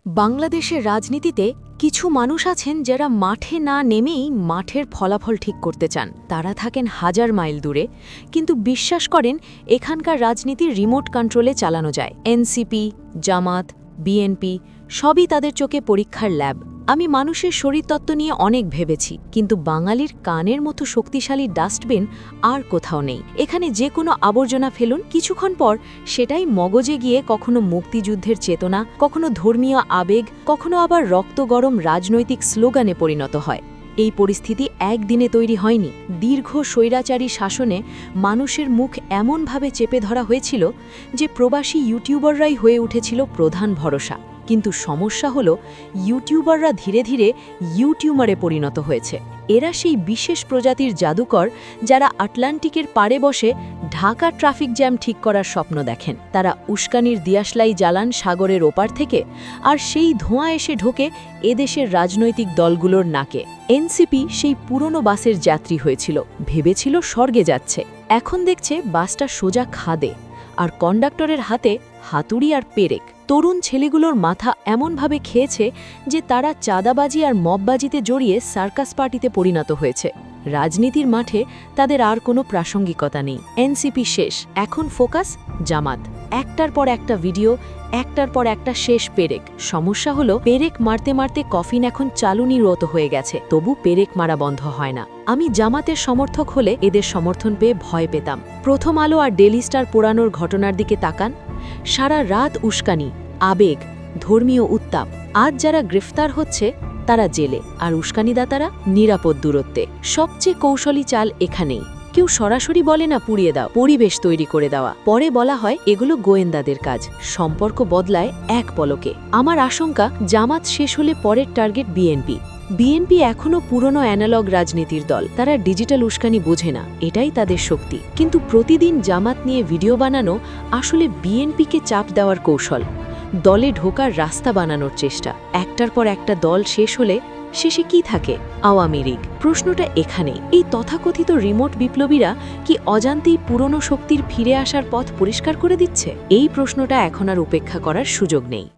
বাংলাদেশের রাজনীতিতে কিছু মানুষ আছেন যারা মাঠে না নেমেই মাঠের ফলাফল ঠিক করতে চান। তারা থাকেন হাজার মাইল দূরে, কিন্তু বিশ্বাস করেন এখানকার রাজনীতি রিমোট কন্ট্রোলে চালানো যায়। এনসিপি, জামাত, বিএনপি সবই তাদের চোখে পরীক্ষার ল্যাব। আমি মানুষের শরীরতত্ত্ব নিয়ে অনেক ভেবেছি, কিন্তু বাঙালির কানের মতো শক্তিশালী ডাস্টবিন আর কোথাও নেই। এখানে যে কোনো আবর্জনা ফেলুন, কিছুক্ষণ পর সেটাই মগজে গিয়ে কখনো মুক্তিযুদ্ধের চেতনা, কখনো ধর্মীয় আবেগ, কখনো আবার রক্তগরম রাজনৈতিক স্লোগানে পরিণত হয়। এই পরিস্থিতি একদিনে তৈরি হয়নি। দীর্ঘ স্বৈরাচারী শাসনে মানুষের মুখ এমনভাবে চেপে ধরা হয়েছিল যে প্রবাসী ইউটিউবাররাই হয়ে উঠেছিল প্রধান ভরসা। কিন্তু সমস্যা হলো, ইউটিউবাররা ধীরে ধীরে ইউটিউমারে পরিণত হয়েছে। এরা সেই বিশেষ প্রজাতির জাদুকর যারা আটলান্টিকের পাড়ে বসে ঢাকা ট্রাফিক জ্যাম ঠিক করার স্বপ্ন দেখেন। তারা উস্কানির দিয়াশলাই জ্বালান সাগরের ওপার থেকে, আর সেই ধোঁয়া এসে ঢোকে এদেশের রাজনৈতিক দলগুলোর নাকে। এনসিপি সেই পুরনো বাসের যাত্রী হয়েছিল, ভেবেছিল স্বর্গে যাচ্ছে। এখন দেখছে বাসটা সোজা খাদে, আর কন্ডাক্টরের হাতে হাতুড়ি আর পেরেক। তরুণ ছেলেগুলোর মাথা এমনভাবে খেয়েছে যে তারা চাঁদাবাজি আর মববাজিতে জড়িয়ে সার্কাস পার্টিতে পরিণত হয়েছে। রাজনীতির মাঠে তাদের আর কোনো প্রাসঙ্গিকতা নেই। এনসিপি শেষ, এখন ফোকাস জামাত। একটার পর একটা ভিডিও, একটার পর একটা শেষ পেরেক। সমস্যা হলো, পেরেক মারতে মারতে কফিন এখন চালুনির মতো হয়ে গেছে, তবু পেরেক মারা বন্ধ হয় না। আমি জামাতের সমর্থক হলে এদের সমর্থন পেয়ে ভয় পেতাম। প্রথম আলো আর ডেলি স্টার পোড়ানোর ঘটনার দিকে তাকান। সারা রাত উস্কানি, আবেগ, ধর্মীয় উত্তাপ। আজ যারা গ্রেফতার হচ্ছে তারা জেলে, আর উস্কানিদাতারা নিরাপদ দূরত্বে। সবচেয়ে কৌশলী চাল এখানেই। কেউ সরাসরি বলে না পুড়িয়ে দাও, পরিবেশ তৈরি করে দেওয়া। পরে বলা হয় এগুলো গোয়েন্দাদের কাজ। সম্পর্ক বদলায় এক পলকে। আমার আশঙ্কা, জামাত শেষ হলে পরের টার্গেট বিএনপি। বিএনপি এখনও পুরনো অ্যানালগ রাজনীতির দল। তারা ডিজিটাল উস্কানি বোঝে না, এটাই তাদের শক্তি। কিন্তু প্রতিদিন জামাত নিয়ে ভিডিও বানানো আসলে বিএনপিকে চাপ দেওয়ার কৌশল, দলে ঢোকার রাস্তা বানানোর চেষ্টা। একটার পর একটা দল শেষ হলে শেষে কি থাকে? আওয়ামী লীগ। প্রশ্নটা এখানেই। এই তথাকথিত রিমোট বিপ্লবীরা কি অজান্তেই পুরনো শক্তির ফিরে আসার পথ পরিষ্কার করে দিচ্ছে? এই প্রশ্নটা এখন আর উপেক্ষা করার সুযোগ নেই।